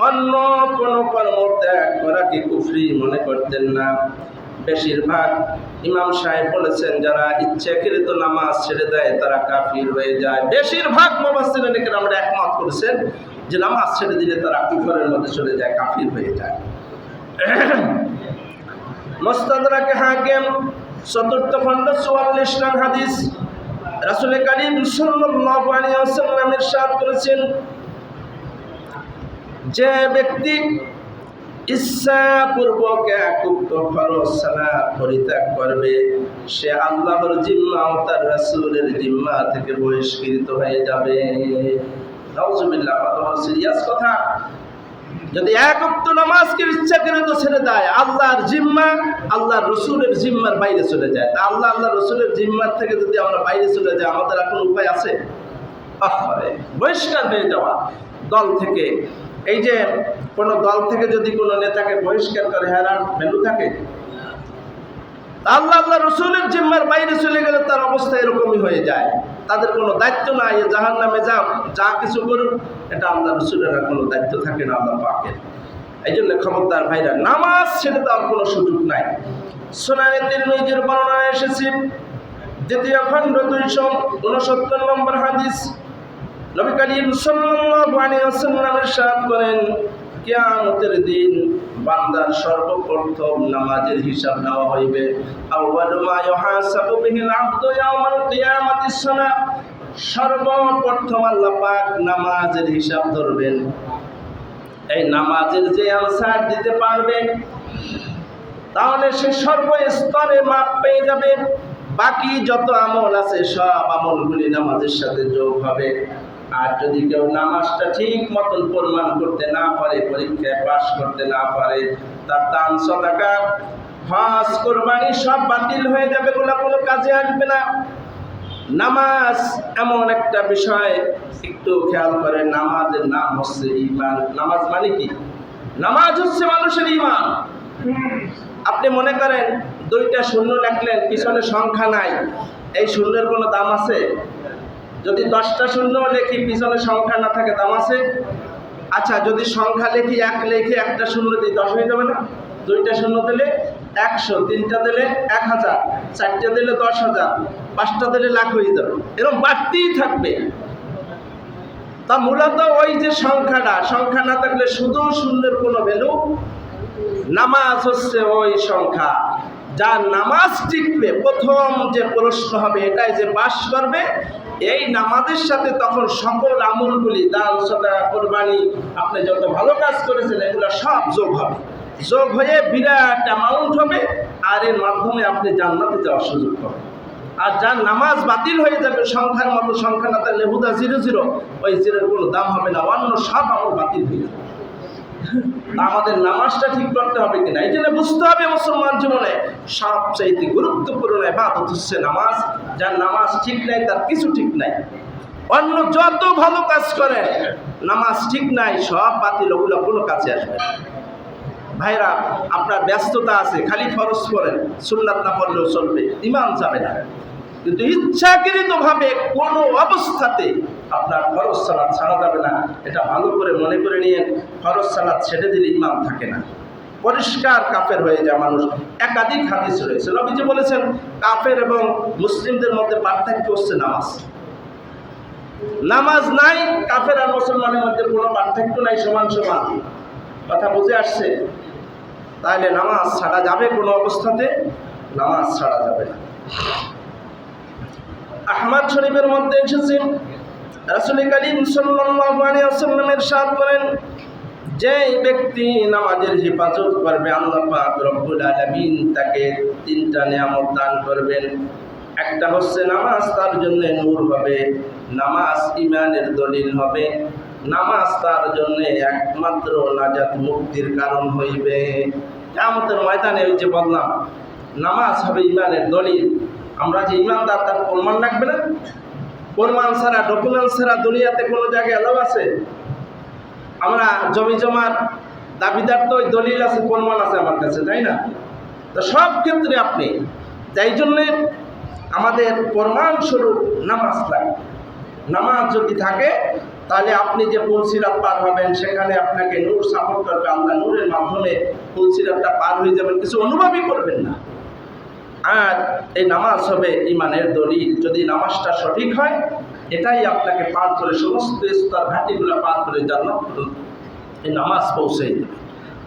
অন্য কোনো কর্ম ত্যাগ করাকে কুফরি মনে করতেন না। বেশিরভাগ ইমাম সাহেব বলেছেন যারা ইচ্ছাকৃত নামাজ ছেড়ে দেয় তারা কাফির হয়ে যায়। বেশিরভাগ মুফাসসিরিন আমরা একমত করেছেন যে নামাজ ছেড়ে দিলে তারা কুফরের মধ্যে চলে যায়, কাফির হয়ে যায়। মুস্তাদরাকে হাকিম ৪র্থ খণ্ড ৪৪ নং হাদিস, রাসূল করিম সাল্লাল্লাহু আলাইহি ওয়াসাল্লাম ইরশাদ করেছেন, যে ব্যক্তি ইচ্ছাপূর্বক একুক্ত ফরজ সালাত পরিত্যাগ করবে সে আল্লাহর জিম্মা ও তার রাসূলের জিম্মা থেকে বহিষ্কৃত হয়ে যাবে। নাউজুবিল্লাহ, কত সিরিয়াস কথা। যদি এক ওয়াক্ত নামাজকে ইচ্ছাকৃত ছেড়ে দেয় আল্লাহর জিম্মা আল্লাহর রাসূলের জিম্মার বাইরে চলে যায়, তা আল্লাহ রাসূলের জিম্মার থেকে যদি আমরা বাইরে চলে যাই আমাদের আর কোনো উপায় আছে? বহিষ্কার হয়ে যাওয়া দল থেকে। এই যে কোনো দল থেকে যদি কোনো নেতাকে বহিষ্কার করে হেরার ভ্যালু থাকে? আল্লাহ রাসূলের জিম্মার বাইরে চলে গেলে তার অবস্থা এরকমই হয়ে যায়। তাদের কোনো দায়িত্ব নাই, জাহান্নামে যা কিছু করুক এটা আল্লাহ রাসূলের কোনো দায়িত্ব থাকে না আল্লাহ পাকের। এই জন্য খবরদার ভাইরা, নামাজ ছেড়ে দেওয়ার কোনো সুযোগ নাই। সুনানে তিরমিজির বর্ণনা এসেছে ২য় খণ্ড ২৬৯ নম্বর হাদিস, নবী করিম সাল্লাল্লাহু আলাইহি ওয়াসাল্লাম ইরশাদ করেন, কিয়ামতের দিন বান্দার সর্বপ্রথম নামাজের হিসাব নেওয়া হইবে। আউয়ালু মা ইউহাসাবু বিহিল আবদু ইয়াউমাল কিয়ামাতিস সালাত। সর্বপ্রথম আল্লাহ পাক নামাজের হিসাব ধরবেন। এই নামাজের যে আনসার দিতে পারবে তাহলে সে সর্বস্তরে মাপ পেয়ে যাবে। বাকি যত আমল আছে সব আমলগুলি নামাজের সাথে যোগ হবে। আর যদি কেউ নামাজটা ঠিক মতন প্রমাণ করতে না পারে, পরীক্ষায় পাশ করতে না পারে, তার দান সাদাকা হজ কুরবানি সব বাতিল হয়ে যাবে, কোনো কাজে আসবে না। নামাজ এমন একটা বিষয়, একটু খেয়াল করে, নামাজের নাম হচ্ছে ঈমান। নামাজ মানে কি? নামাজ হচ্ছে মানুষের ঈমান। আপনি মনে করেন 2টা শূন্য লিখলেন, পিছনে সংখ্যা নাই, এই শূন্যের কোনো দাম আছে? যদি 10টা শূন্য লিখি পিছনে সংখ্যা না থাকে, দাম আছে? আচ্ছা, যদি সংখ্যা লিখি 1 লিখে একটা শূন্য দিই 10 হয়ে যাবে না? 2টা শূন্য দিলে 100, 3টা দিলে 1000, 4টা দিলে 10,000, 5টা দিলে লাখ হয়ে যাবে, এরকম বাড়তেই থাকবে। তা মূলত ওই যে সংখ্যা না থাকলে শুধু শূন্যের কোনো ভ্যালু। নামাজ হচ্ছে ওই সংখ্যা, যার নামাজ টিকবে, প্রথম যে প্রশ্ন হবে এটাই যে পাস করবে, এই নামাজের সাথে তখন সকল আমলগুলি, দান সাদাকা কুরবানি, আপনি যত ভালো কাজ করেছেন এগুলো সব যোগ হয়ে বিরাট অ্যামাউন্ট হবে। আর এর মাধ্যমে আপনি জান্নাতে যাওয়ার সুযোগ পাবেন। আর যার নামাজ বাতিল হয়ে যাবে, সংখ্যার মতো সংখ্যা না থাকলে হুদা 0, ওই 0-এর কোনো দাম হবে না, অন্য সব আমল বাতিল হয়ে যাবে। আমাদের নামাজটা ঠিক করতে হবে কিনা, এই জন্য বুঝতে হবে মুসলমান জীবনে সবচাইতে গুরুত্বপূর্ণ ইবাদত হচ্ছে নামাজ। যার নামাজ ঠিক নাই তার কিছু ঠিক নাই। অন্য যত ভালো কাজ করে, নামাজ ঠিক নাই, সব বাতিল, ওগুলো কোনো কাছে আসবে না। ভাইরা, আপনার ব্যস্ততা আছে, খালি ফরজ পড়েন, সুন্নাত না পড়লেও চলবে, ঈমান যাবে না। কিন্তু ইচ্ছাকৃতভাবে কোনো অবস্থাতে আপনার ফরজ সালাত ছাড়া যাবে না। এটা ভালো করে মনে করে নিয়ে, ফরজ সালাত ছেড়ে দিলে ঈমান থাকে না, পরিষ্কার কাফের হয়ে যায় মানুষ। একাধিক হাদিস রয়েছে, নবীজি বলেছেন কাফের এবং মুসলিমদের মধ্যে পার্থক্য হচ্ছে নামাজ। নামাজ নাই, কাফের আর মুসলমানের মধ্যে কোনো পার্থক্য নাই, সমান। কথা বুঝে আসছে? তাহলে নামাজ ছাড়া যাবে কোনো অবস্থাতে? নামাজ ছাড়া যাবে না। আহমদ শরীফের মধ্যে এসেছে, রাসূল করিম সাল্লাল্লাহু আলাইহি ওয়াসাল্লাম ইরশাদ করেন, যে ব্যক্তি নামাজের হেফাজত করবে আল্লাহ পাক রব্বুল আলামিন তাকে 3টা নিয়ামত দান করবেন। একটা হচ্ছে নামাজ তার জন্য নূর হবে, নামাজ ঈমানের দলিল হবে, নামাজ তার জন্য একমাত্র নাজাত মুক্তির কারণ হইবে। কিয়ামতের ময়দানে ওই যে বললাম নামাজ হবে ঈমানের দলিল। আমরা যে ঈমানদার তার প্রমাণ লাগবে না? প্রমাণ ছাড়া, ডকুমেন্টস ছাড়া দুনিয়াতে কোনো জায়গায় এলাও আছে? আমরা জমি জমার দাবিদার তো ওই দলিল আছে, প্রমাণ আছে আমার কাছে, তাই না? তো সব ক্ষেত্রে আপনি, তাই জন্যে আমাদের প্রমাণস্বরূপ নামাজ লাগে। নামাজ যদি থাকে তাহলে আপনি যে পুলসিরাত পার হবেন, সেখানে আপনাকে নূর সাপোর্ট করবে, আল্লাহ নূরের মাধ্যমে পুলসিরাতটা পার হয়ে যাবেন, কিছু অনুভবই করবেন না। আর এই নামাজ হবে ইমানের দলিল। যদি নামাজটা সঠিক হয়, এটাই আপনাকে পার করে সমস্ত স্তর ঘাটিগুলো পার করে জান্নাত এই নামাজ পৌঁছে দেবে।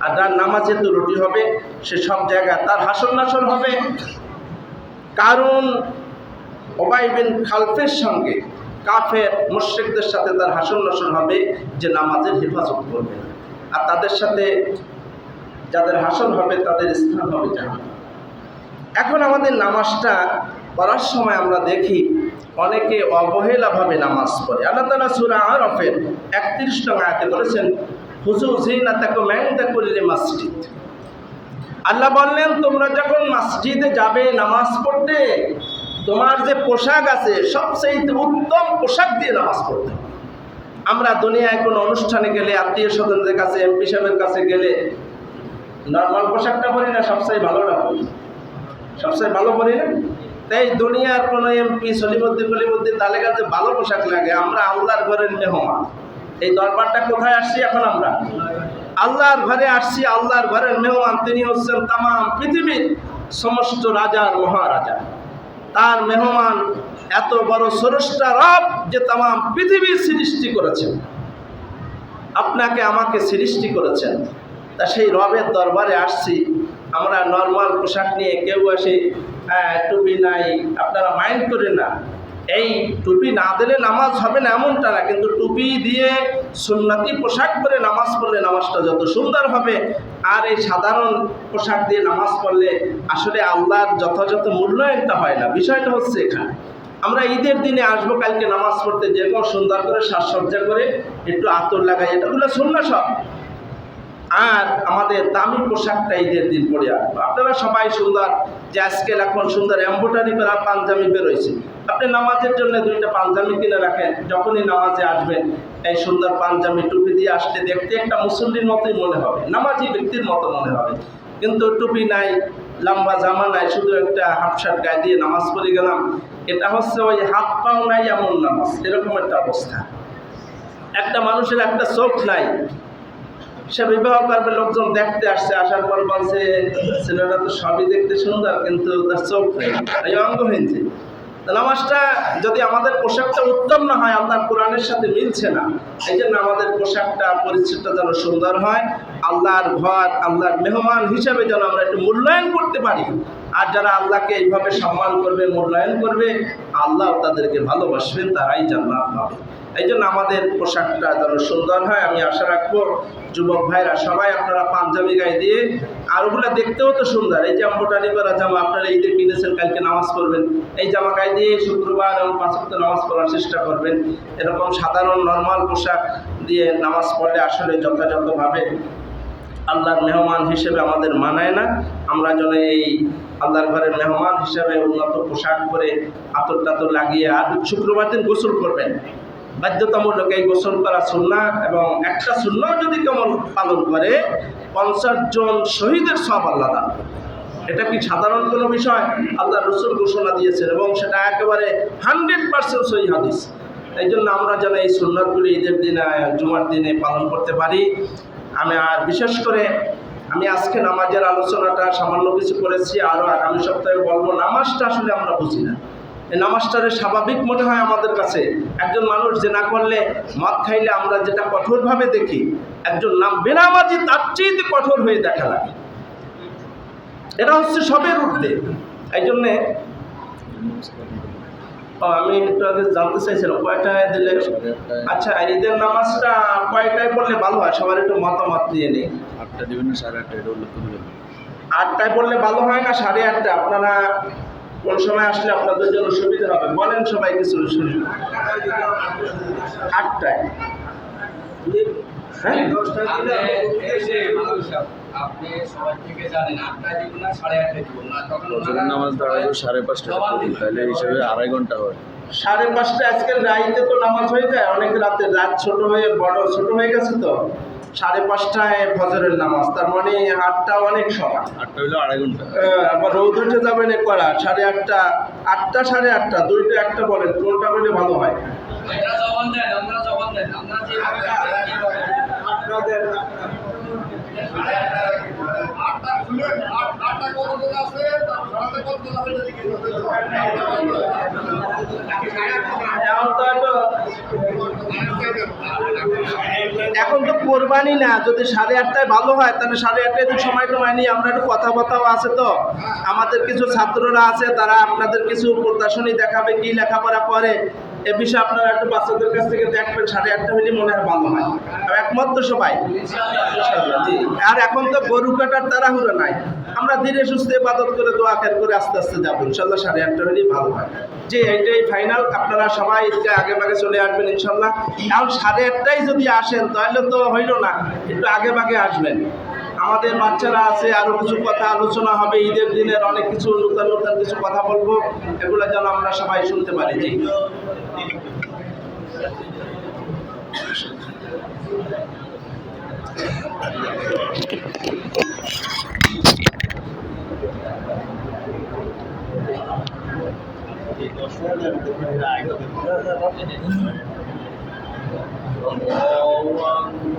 আর যার নামাজে তো রুটি হবে, সে সব জায়গায় তার হাসর নাসর হবে। কারণ উবাই বিন খালফের সঙ্গে কাফের মুশরিকদের সাথে তার হাসর নাসর হবে যে নামাজের হেফাজত করবে, আর তাদের সাথে যাদের হাসর হবে তাদের স্থান হবে জাহান্নাম। এখন আমাদের নামাজটা পড়ার সময় আমরা দেখি অনেকে অবহেলাভাবে নামাজ পড়ে। আল্লাহ তাআলা সূরা আরাফের 31 নং আয়াতে বলেছেন, খুযু যিনাতাকুম ইনদা কুল্লি মাসজিদ। আল্লাহ বললেন, তোমরা যখন মসজিদে যাবে নামাজ পড়তে, তোমার যে পোশাক আছে সবচেয়ে উত্তম পোশাক দিয়ে নামাজ পড়তে। আমরা দুনিয়ায় কোনো অনুষ্ঠানে গেলে, আত্মীয় স্বজনদের কাছে, এমপি সাহেবের কাছে গেলে নর্মাল পোশাকটা পরি না, সবচেয়ে ভালোটা পরি, সবচেয়ে ভালো পরি না। তাই দুনিয়ার কোনো এমপি সলিমুদ্দিন তালেকার যে ভালো পোশাক লাগে, আমরা আল্লাহর ঘরের মেহমান। এই দরবারটা কোথায় আসছি এখন? আমরা আল্লাহর ঘরে আসছি, আল্লাহর ঘরের মেহমান। তিনি হচ্ছেন তাম পৃথিবীর সমস্ত রাজার মহারাজা, তার মেহমান। এত বড় স্রষ্টা রব যে তাম পৃথিবীর সৃষ্টি করেছেন, আপনাকে আমাকে সৃষ্টি করেছেন, তা সেই রবের দরবারে আসছি। আমরা নর্মাল পোশাক নিয়ে কেউ আসে, টুপি নাই, আপনারা মাইন্ড করেন না। এই টুপি না দিলে নামাজ হবে না এমনটা না, কিন্তু টুপি দিয়ে সুন্নতি পোশাক পরে নামাজ পড়লে নামাজটা যত সুন্দর হবে। আর এই সাধারণ পোশাক দিয়ে নামাজ পড়লে আসলে আল্লাহর যথাযথ মূল্যায়নটা হয় না। বিষয়টা হচ্ছে এখানে আমরা ঈদের দিনে আসবো কালকে নামাজ পড়তে, যেরকম সুন্দর করে সাজসজ্জা করে একটু আতর লাগাই, এটাগুলো সুন্নাহ সব। আর আমাদের দামি পোশাকটা ঈদের দিন পরে আসবো। আপনারা সবাই সুন্দর, যে আজকাল এখন সুন্দর এমব্রয়ডারি করা পাঞ্জাবি বেরোয়েছে, আপনি নামাজের জন্য 2টা পাঞ্জাবি কিনে রাখেন, যখনই নামাজে আসবেন এই সুন্দর পাঞ্জাবি টুপি দিয়ে আসলে দেখতে একটা মুসল্লির মতোই মনে হবে, নামাজি ব্যক্তির মতো মনে হবে। কিন্তু টুপি নাই, লম্বা জামা নাই, শুধু একটা হাফ শার্ট গায়ে দিয়ে নামাজ পড়ে গেলাম, এটা হচ্ছে ওই হাত পাও নাই এমন নামাজ, এরকম একটা অবস্থা। একটা মানুষের একটা চোখ নাই, সে বিবাহ করবে, লোকজন দেখতে আসছে, আসার পর বলছে ছেলেরা তো সবই দেখতে সুন্দর কিন্তু তার চোখ নেই, এই অঙ্গহীনছে। নামাজটা যদি আমাদের পোশাকটা উত্তম না হয়, আল্লাহর কোরআনের সাথে মিলছে না। এই জন্য আমাদের পোশাকটা পরিচ্ছদটা যেন সুন্দর হয়, আল্লাহর ঘর, আল্লাহর মেহমান হিসাবে যেন আমরা একটু মূল্যায়ন করতে পারি। আর যারা আল্লাহকে এইভাবে সম্মান করবে, মূল্যায়ন করবে, আল্লাহ তাদেরকে ভালোবাসবেন, তারাই জান্নাত পাবে। এই জন্য আমাদের পোশাকটা যেন সুন্দর হয়। আমি আশা রাখবো যুবক ভাইরা সবাই আপনারা পাঞ্জাবি গায়ে দিয়ে, আর ওগুলো দেখতেও তো সুন্দর, এই যে এমব্রয়ডারি করা জামা আপনারা ঈদে কিনেছেন, কালকে নামাজ পড়বেন, এই জামা গায়ে দিয়ে শুক্রবার এবং 5 ওয়াক্ত নামাজ পড়ার চেষ্টা করবেন। এরকম সাধারণ নর্মাল পোশাক দিয়ে নামাজ পড়লে আসলে যথাযথভাবে আল্লাহর মেহমান হিসেবে আমাদের মানায় না। আমরা যেন এই আল্লাহর ঘরের মেহমান হিসেবে উন্নত পোশাক পরে আতর টাতর লাগিয়ে, আর শুক্রবার দিন গোসল করবেন, বাধ্যতামূলক এই গোসল করা সুন্নাহ। এবং একটা সুন্নাহ যদি কেমন পালন করে 50 জন শহীদের সওয়াব আল্লাহ দান করে। এটা কি সাধারণ কোনো বিষয়? আল্লাহ রসুল ঘোষণা দিয়েছেন এবং সেটা একেবারে 100% সহিহ হাদিস। এই জন্য আমরা যেন এই সুন্নাতগুলি ঈদের দিনে, জুমার দিনে পালন করতে পারি। আর বিশেষ করে আমি আজকে নামাজের আলোচনাটা সামান্য কিছু করেছি, আরও আগামী সপ্তাহে বলবো। নামাজটা আসলে আমরা বুঝি না, এই নামাজটারে স্বাভাবিক মনে হয় আমাদের কাছে। একজন মানুষ জেনা করলে, মদ খাইলে আমরা যেটা কঠোরভাবে দেখি, একজন বেনামাজি তার চেয়ে কঠোর হয়ে দেখা লাগে। এটা হচ্ছে সবের ঊর্ধ্বে। এই জন্যে আমি একটু আগে জানতে চাইছিলাম কয়টায় দিলে, আচ্ছা ঈদের নামাজটা কয়টায় পড়লে ভালো হয়, সবার একটু মতামত দিয়ে নেই। 8টা দিবেন না 8:30? 8টায় পড়লে ভালো হয় না 8:30? আপনারা কোন সময় আসলে আপনাদের জন্য সুবিধা হবে বলেন, সবাই কিছু শুনি। 8টায়? হ্যাঁ, আপনি সবাই থেকে জানেন 8টায় দিব না 8:30 দিব না, তখন নামাজ দাঁড়াবো 5:30 তাহলে হিসেবে 2.5 ঘন্টা হয়। 5:30 আজকের রাইতে তো নামাজ হয়ে যায়, অনেক রাতে, রাত ছোট হয়ে বড় ছোট হয়ে গেছে, তো 5:30টায় ফজরের নামাজ, তার মানে 8টা অনেক সময়। 8টা হইলো 2.5 ঘন্টা। আবার রোদ উঠে যাবে না করা 8:30, 8টা 8:30, দুইটা একটা বলেন কোনটা বলে ভালো হয়? এটা জবান দেন, আমরা জবান দেন, আমরা যেভাবে আপনাদের এখন তো কোরবানি না, যদি 8:30টায় ভালো হয় তাহলে 8:30টায় তো সময় টময় নিয়ে আমরা একটু কথাবার্তাও আছে, তো আমাদের কিছু ছাত্ররা আছে, তারা আপনাদের কিছু প্রদর্শনী দেখাবে কি লেখাপড়া করে, এ বিষয়ে আপনারা একটু বাচ্চাদের কাছ থেকে দেখবেন। 8:30 হলে মনে হয় ভালো হয়। আর একমত তো সবাই? ইনশাআল্লাহ, জি। আর এখন তো গরু কাটার তাড়াহুড়ো নাই, আমরা ধীরে সুস্থে ইবাদত করে দোয়া খের করে আস্তে আস্তে যাবো ইনশাআল্লাহ। 8:30 হলেই ভালো হয়। জি, এইটাই ফাইনাল। আপনারা সবাই আগে ভাগে চলে আসবেন ইনশাআল্লাহ। এখন 8:30টায় যদি আসেন তাহলে তো হইল না, একটু আগে ভাগে আসবেন। আমাদের বাচ্চারা আছে, আরো কিছু কথা আলোচনা হবে, ঈদের দিনের অনেক কিছু নতুন নতুন কিছু কথা বলবো, এগুলো যেন আমরা সবাই শুনতে পারি। জি।